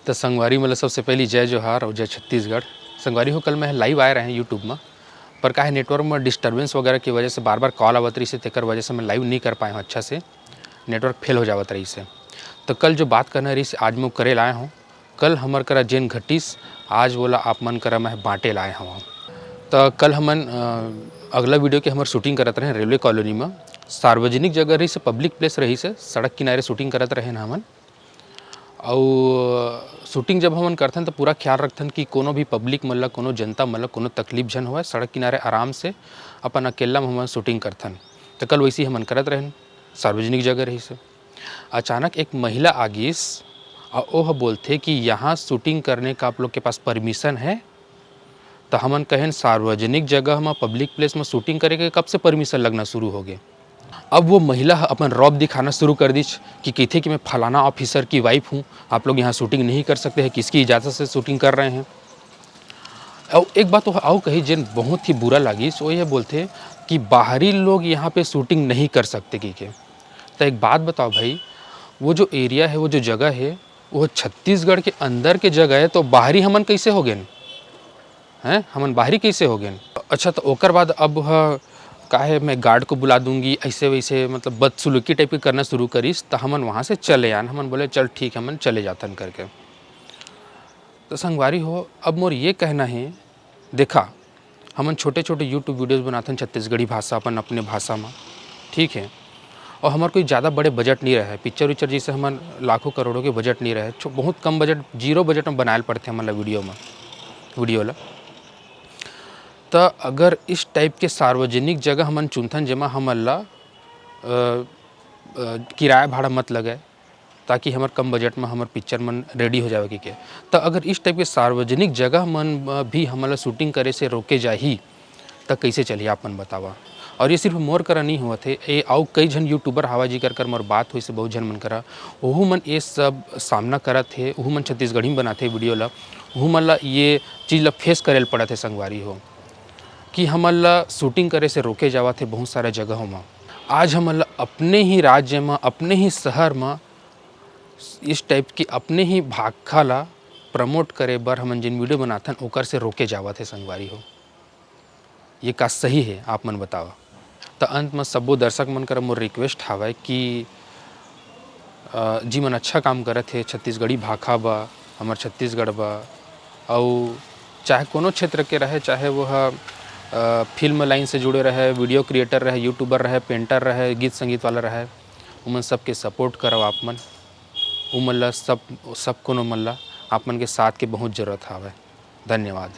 तो संगवारी मतलब सबसे पहली जय जोहार और जय छत्तीसगढ़। संगवारी हो कल मैं लाइव आए रहे हैं यूट्यूब में, पर का है नेटवर्क में डिस्टर्बेंस वगैरह की वजह से बार बार कॉल आवत रही से, तेकर वजह से मैं लाइव नहीं कर पाया हूँ अच्छा से, नेटवर्क फेल हो जावत रही से। तो कल जो बात करना रही से आज मैं करे लाए हूँ। कल हमर करा जेन घटिस आज बोला आप मन करा मैं बांटे लाए हूँ। तो कल हमन अगला वीडियो के हमार शूटिंग करत रहे रेलवे कॉलोनी में, सार्वजनिक जगह रही से, पब्लिक प्लेस रही से, सड़क किनारे शूटिंग करत रहे न हमन। और शूटिंग जब हमन करथन तो पूरा ख्याल रखथन कि कोनो भी पब्लिक मतलब कोनो जनता मतलब कोनो तकलीफ जन होए, सड़क किनारे आराम से अपन अकेला में हमन शूटिंग करथन। तो कल वैसे ही हमन करत रहन, सार्वजनिक जगह रही से। अचानक एक महिला आगिस और वह बोलते कि यहाँ शूटिंग करने का आप लोग के पास परमिशन है। तो हमन कहें सार्वजनिक जगह में पब्लिक प्लेस में शूटिंग करे के कब से परमिशन लगना शुरू हो गए। अब वो महिला अपन रौब दिखाना शुरू कर दी कि कहते कि मैं फलाना ऑफिसर की वाइफ हूँ, आप लोग यहाँ शूटिंग नहीं कर सकते हैं, किसकी इजाज़त से शूटिंग कर रहे हैं। और एक बात वो आओ कही जिन बहुत ही बुरा लगी, सो ये बोलते कि बाहरी लोग यहाँ पे शूटिंग नहीं कर सकते कि के। तो एक बात बताओ भाई, वो जो एरिया है, वो जो जगह है, वो छत्तीसगढ़ के अंदर के जगह है, तो बाहरी हमन कैसे हो गए हैं, हमन बाहरी कैसे हो गए। अच्छा तो ओकर बाद अब काहे मैं गार्ड को बुला दूंगी ऐसे वैसे मतलब बदसलूकी टाइप की करना शुरू करीस। तो हमन वहाँ से चले आन, हमन बोले चल ठीक है हमन चले जातन करके। तो संगवारी हो अब मोर ये कहना है, देखा हमन छोटे छोटे यूट्यूब वीडियोज़ बनाते छत्तीसगढ़ी भाषा अपन अपने भाषा में, ठीक है। और हमार कोई ज़्यादा बड़े बजट नहीं रहे, पिक्चर विक्चर जैसे हमन लाखों करोड़ों के बजट नहीं रहे, बहुत कम बजट, जीरो बजट में बनाए पड़ते हमन वीडियो ला। तो अगर इस टाइप के सार्वजनिक जगह हमन चुनथन जेमा हमन ला किराया भाड़ा मत लगे, ताकि हमार कम बजट में हमार पिक्चर मन रेडी हो जाए के। तो अगर इस टाइप के सार्वजनिक जगह मन भी हमन शूटिंग करे से रोके जाही तो कैसे चलिए आप मन बतावा। और ये सिर्फ मोर करा नहीं हुआ थे, ये आओ कई जन यूट्यूबर हवा जी कर मोर बात हुई से बहुत जन मन करा, वहू मन ये सब सामना करत थे, वहू मन छत्तीसगढ़ी में बनाते वीडियो ला, वहू मन ला ये चीज़ ला फेस करे पड़ा थे संगवारी हो कि हमन ला शूटिंग करे से रोके जावा थे बहुत सारे जगहों में। आज हमन ला अपने ही राज्य में, अपने ही शहर में इस टाइप की अपने ही भाखा ला प्रमोट करे बर हमन जिन वीडियो बनाथन ओकर से रोके जावा थे संगवारी हो। ये का सही है आप मन बतावा। तो अंत में सबो दर्शक मन कर मोर रिक्वेस्ट हावय कि जी मन अच्छा काम करत है छत्तीसगढ़ी भाखा बा, हमार छत्तीसगढ़ बा, और चाहे कोनो क्षेत्र के रहे, चाहे वह फिल्म लाइन से जुड़े रहे, वीडियो क्रिएटर रहे, यूट्यूबर रहे, पेंटर रहे, गीत संगीत वाला रहे, उमन सबके सपोर्ट करो आप मन। उमन ला सब कोनो मन ला आप मन के साथ के बहुत जरूरत हावय। धन्यवाद।